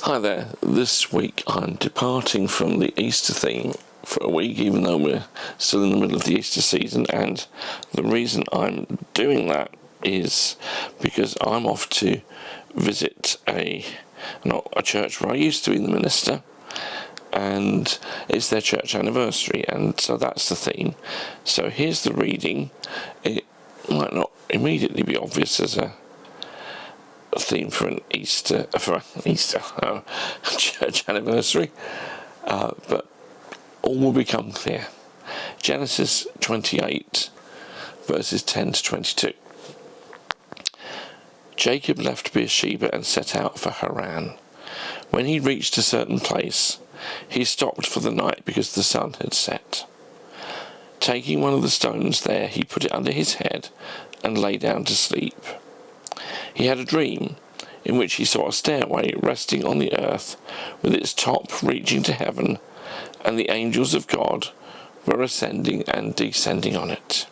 Hi there, this week I'm departing from the Easter theme for a week, even though we're still in the middle of the Easter season, and the reason I'm doing that is because I'm off to visit a church where I used to be the minister, and it's their church anniversary, and so that's the theme. So here's the reading. It might not immediately be obvious as a theme for a church anniversary, but all will become clear. Genesis 28 verses 10 to 22. Jacob left Beersheba and set out for Haran. When he reached a certain place, he stopped for the night because the sun had set. Taking one of the stones there, he put it under his head and lay down to sleep. He had a dream in which he saw a stairway resting on the earth with its top reaching to heaven, and the angels of God were ascending and descending on it.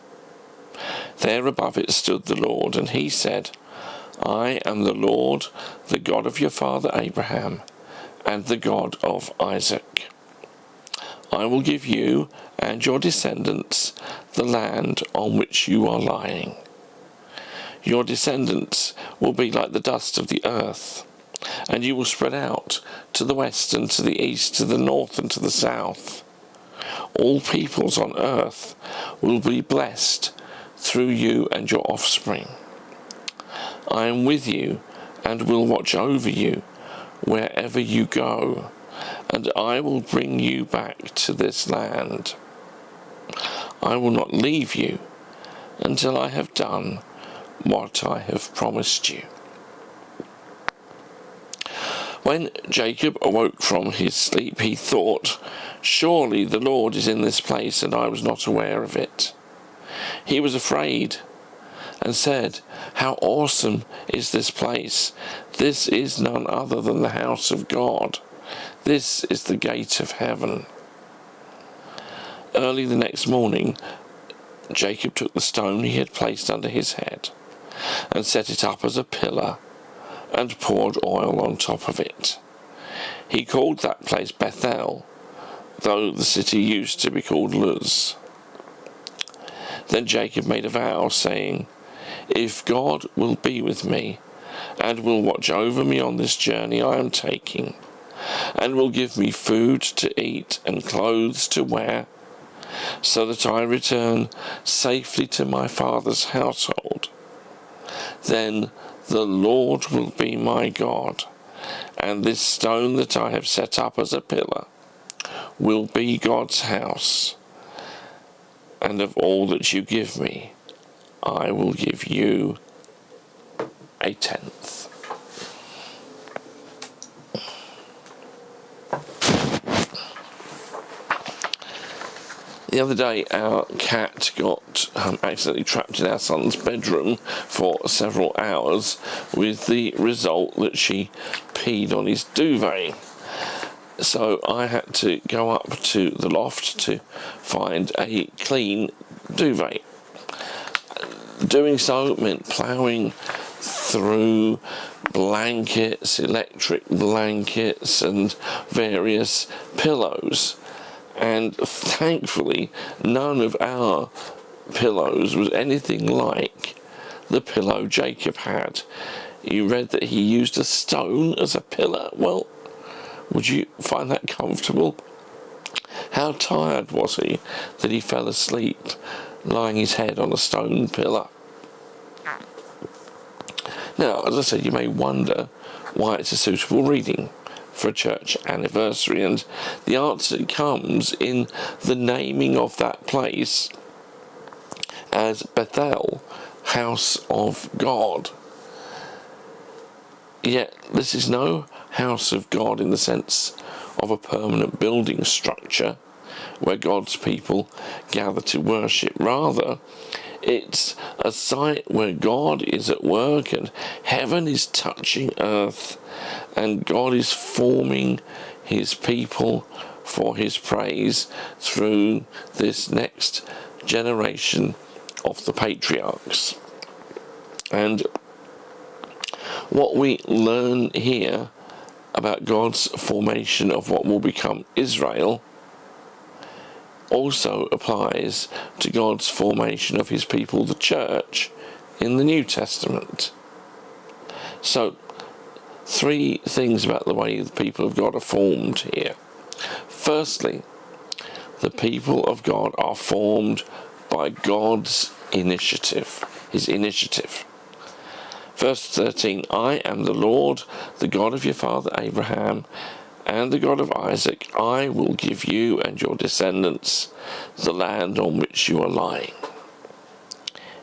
There above it stood the Lord, and he said, I am the Lord, the God of your father Abraham, and the God of Isaac. I will give you and your descendants the land on which you are lying. Your descendants will be like the dust of the earth, and you will spread out to the west and to the east, to the north and to the south. All peoples on earth will be blessed through you and your offspring. I am with you and will watch over you wherever you go, and I will bring you back to this land. I will not leave you until I have done what I have promised you. When Jacob awoke from his sleep, he thought, surely the Lord is in this place, and I was not aware of it. He was afraid and said, how awesome is this place! This is none other than the house of God. This is the gate of heaven. Early the next morning, Jacob took the stone he had placed under his head and set it up as a pillar and poured oil on top of it. He called that place Bethel, though the city used to be called Luz. Then Jacob made a vow, saying, if God will be with me and will watch over me on this journey I am taking, and will give me food to eat and clothes to wear, so that I return safely to my father's household, then the Lord will be my God, and this stone that I have set up as a pillar will be God's house. And of all that you give me, I will give you a tenth. The other day, our cat got accidentally trapped in our son's bedroom for several hours, with the result that she peed on his duvet. So I had to go up to the loft to find a clean duvet. Doing so meant ploughing through blankets, electric blankets, and various pillows. And thankfully, none of our pillows was anything like the pillow Jacob had. You read that he used a stone as a pillow. Well, would you find that comfortable? How tired was he that he fell asleep lying his head on a stone pillar? Now, as I said, you may wonder why it's a suitable reading for a church anniversary, and the answer comes in the naming of that place as Bethel, house of God. Yet this is no house of God in the sense of a permanent building structure where God's people gather to worship. Rather, it's a site where God is at work and heaven is touching earth, and God is forming his people for his praise through this next generation of the patriarchs. And what we learn here about God's formation of what will become Israel also applies to God's formation of his people, the church, in the New Testament. So, 3 things about the way the people of God are formed here. Firstly, the people of God are formed by God's initiative, his initiative. Verse 13, I am the Lord, the God of your father Abraham, and the God of Isaac. I will give you and your descendants the land on which you are lying.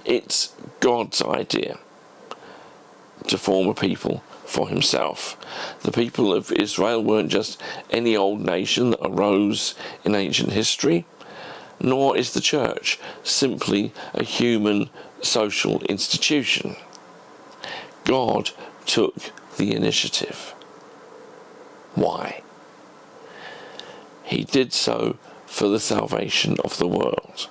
It's God's idea to form a people for himself. The people of Israel weren't just any old nation that arose in ancient history, nor is the church simply a human social institution. God took the initiative. Why? He did so for the salvation of the world.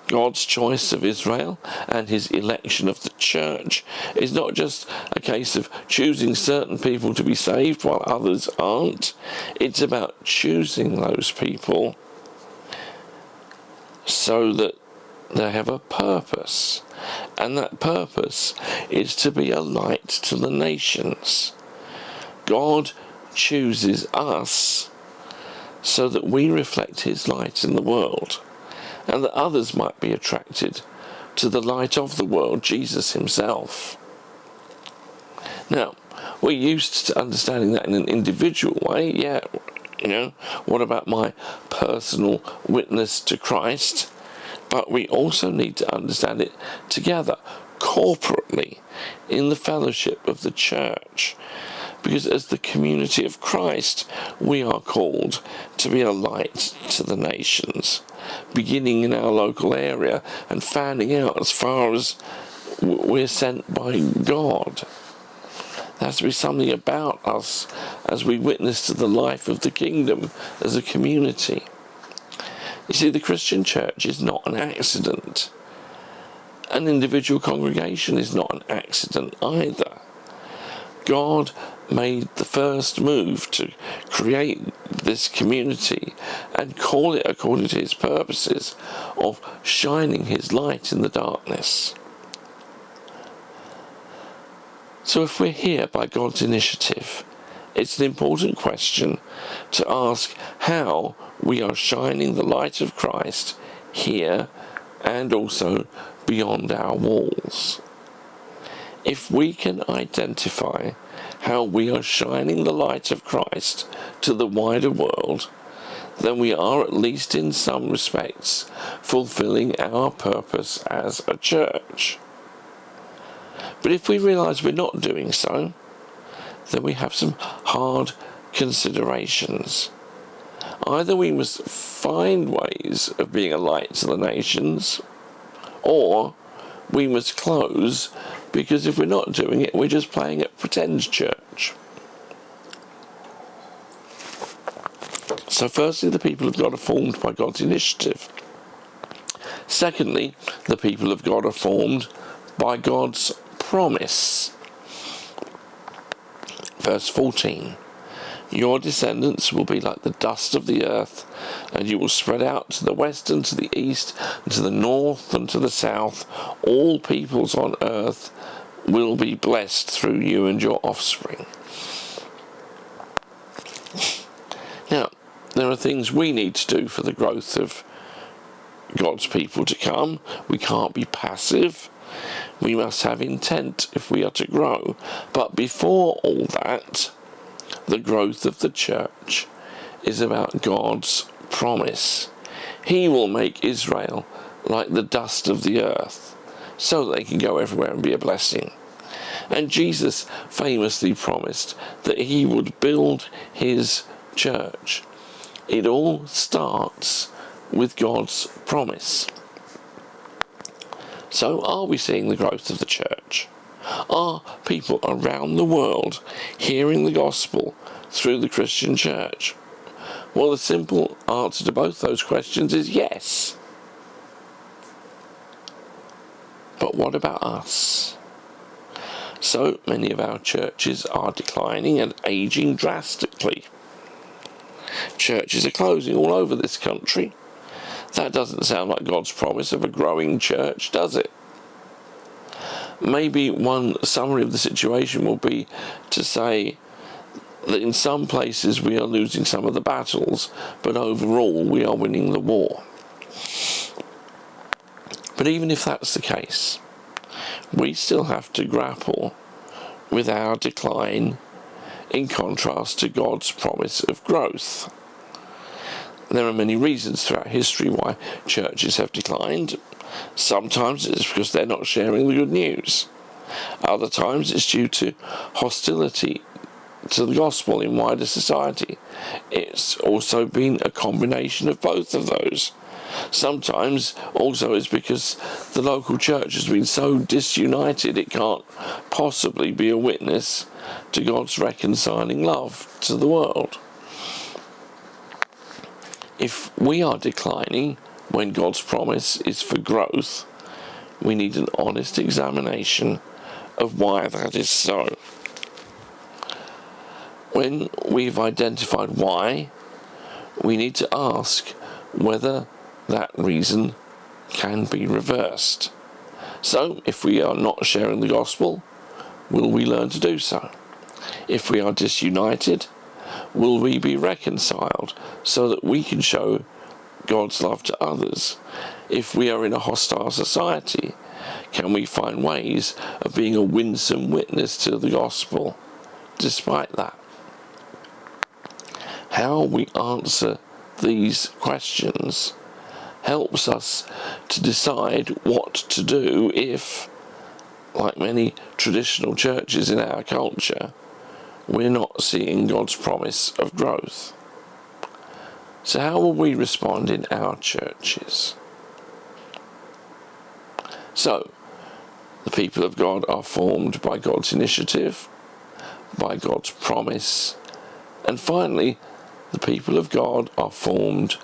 God's choice of Israel and his election of the church is not just a case of choosing certain people to be saved while others aren't. It's about choosing those people so that they have a purpose. And that purpose is to be a light to the nations. God chooses us so that we reflect his light in the world, and that others might be attracted to the light of the world, Jesus himself. Now, we're used to understanding that in an individual way. Yeah, what about my personal witness to Christ? But we also need to understand it together, corporately, in the fellowship of the church. Because as the community of Christ, we are called to be a light to the nations, beginning in our local area and fanning out as far as we're sent by God. There has to be something about us as we witness to the life of the kingdom as a community. You see, the Christian church is not an accident. An individual congregation is not an accident either. God made the first move to create this community and call it, according to his purposes, of shining his light in the darkness. So if we're here by God's initiative, it's an important question to ask how we are shining the light of Christ here and also beyond our walls. If we can identify how we are shining the light of Christ to the wider world, then we are, at least in some respects, fulfilling our purpose as a church. But if we realise we're not doing so, then we have some hard considerations. Either we must find ways of being a light to the nations, or we must close, because if we're not doing it, we're just playing at pretend church. So firstly, the people of God are formed by God's initiative. Secondly, the people of God are formed by God's promise. Verse 14, your descendants will be like the dust of the earth, and you will spread out to the west and to the east, and to the north and to the south. All peoples on earth will be blessed through you and your offspring. Now, there are things we need to do for the growth of God's people to come. We can't be passive. We must have intent if we are to grow. But before all that, the growth of the church is about God's promise. He will make Israel like the dust of the earth, so that they can go everywhere and be a blessing. And Jesus famously promised that he would build his church. It all starts with God's promise. So are we seeing the growth of the church? Are people around the world hearing the gospel through the Christian church? Well, the simple answer to both those questions is yes. But what about us? So many of our churches are declining and aging drastically. Churches are closing all over this country. That doesn't sound like God's promise of a growing church, does it? Maybe one summary of the situation will be to say that in some places we are losing some of the battles, but overall we are winning the war. But even if that's the case, we still have to grapple with our decline in contrast to God's promise of growth. There are many reasons throughout history why churches have declined. Sometimes it's because they're not sharing the good news. Other times it's due to hostility to the gospel in wider society. It's also been a combination of both of those. Sometimes also it's because the local church has been so disunited it can't possibly be a witness to God's reconciling love to the world. If we are declining when God's promise is for growth, we need an honest examination of why that is so. When we've identified why, we need to ask whether that reason can be reversed. So, if we are not sharing the gospel, will we learn to do so? If we are disunited, will we be reconciled so that we can show God's love to others? If we are in a hostile society, can we find ways of being a winsome witness to the gospel despite that? How we answer these questions helps us to decide what to do if, like many traditional churches in our culture, we're not seeing God's promise of growth. So how will we respond in our churches? So, the people of God are formed by God's initiative, by God's promise, and finally, the people of God are formed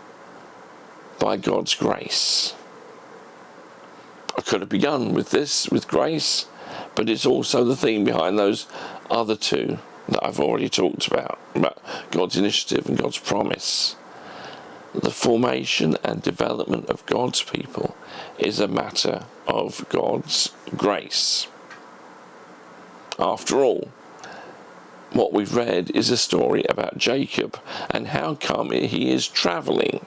by God's grace. I could have begun with this, with grace, but it's also the theme behind those other two that I've already talked about God's initiative and God's promise. The formation and development of God's people is a matter of God's grace. After all, what we've read is a story about Jacob and how come he is travelling.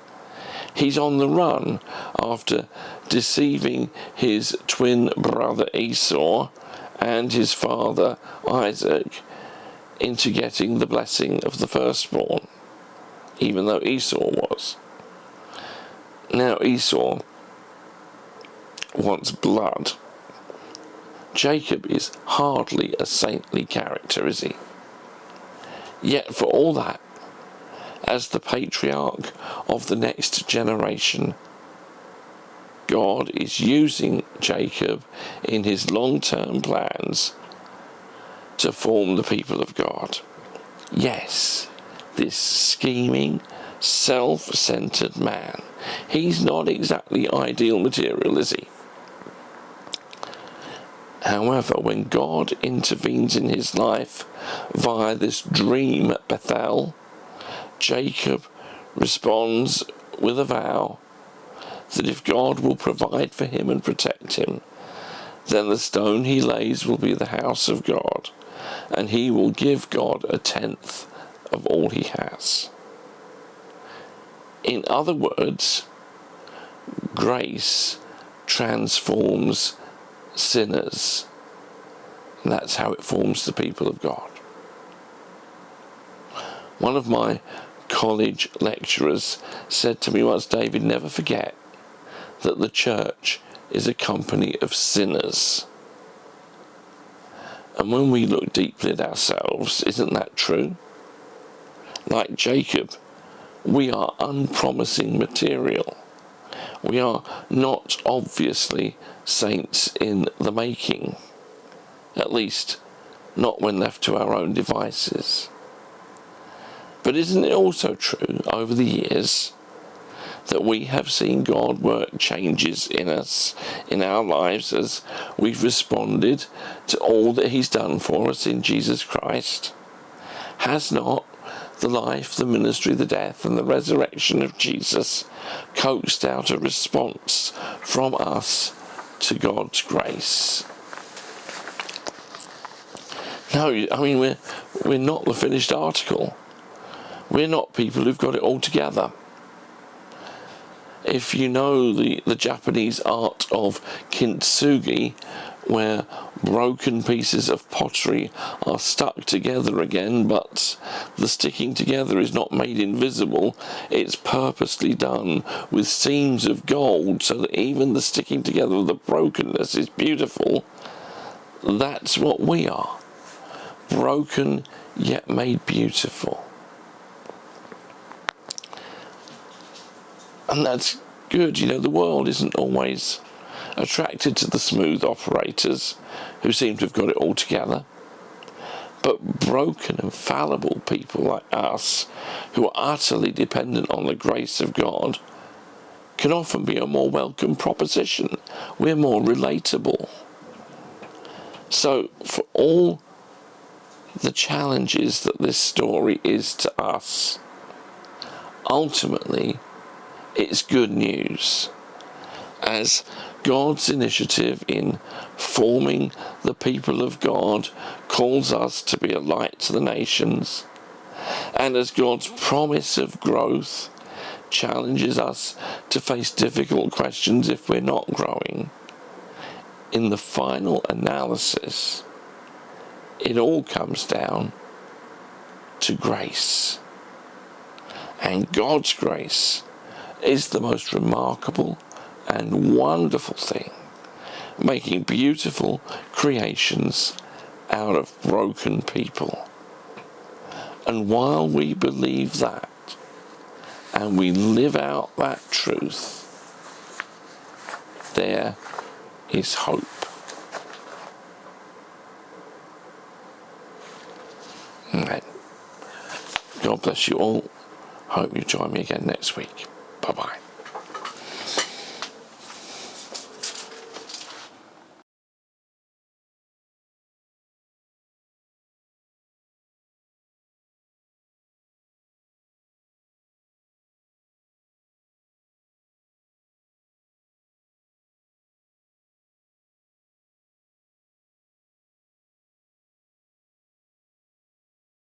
He's on the run after deceiving his twin brother Esau and his father Isaac into getting the blessing of the firstborn, even though Esau was. Now Esau wants blood. Jacob is hardly a saintly character, is he? Yet for all that, as the patriarch of the next generation, God is using Jacob in his long-term plans to form the people of God. Yes, this scheming, self-centered man, he's not exactly ideal material, is he? However, when God intervenes in his life via this dream at Bethel, Jacob responds with a vow that if God will provide for him and protect him, then the stone he lays will be the house of God, and he will give God 1/10 of all he has. In other words, grace transforms sinners, and that's how it forms the people of God. One of my college lecturers said to me once, David, never forget that the church is a company of sinners. And when we look deeply at ourselves, isn't that true? Like Jacob, we are unpromising material. We are not obviously saints in the making, at least not when left to our own devices. But isn't it also true over the years that we have seen God work changes in us, in our lives, as we've responded to all that he's done for us in Jesus Christ? Has not the life, the ministry, the death and the resurrection of Jesus coaxed out a response from us to God's grace? No, I mean, we're not the finished article. We're not people who've got it all together. If you know the Japanese art of kintsugi, where broken pieces of pottery are stuck together again, but the sticking together is not made invisible, it's purposely done with seams of gold so that even the sticking together of the brokenness is beautiful. That's what we are. Broken yet made beautiful. And that's good. You know, the world isn't always attracted to the smooth operators who seem to have got it all together. But broken and fallible people like us, who are utterly dependent on the grace of God, can often be a more welcome proposition. We're more relatable. So for all the challenges that this story is to us, ultimately it's good news, as God's initiative in forming the people of God calls us to be a light to the nations, and as God's promise of growth challenges us to face difficult questions if we're not growing. In the final analysis, it all comes down to grace. And God's grace is the most remarkable and wonderful thing, making beautiful creations out of broken people. And while we believe that, and we live out that truth, there is hope. Amen. God bless you all. Hope you join me again next week. Bye-bye.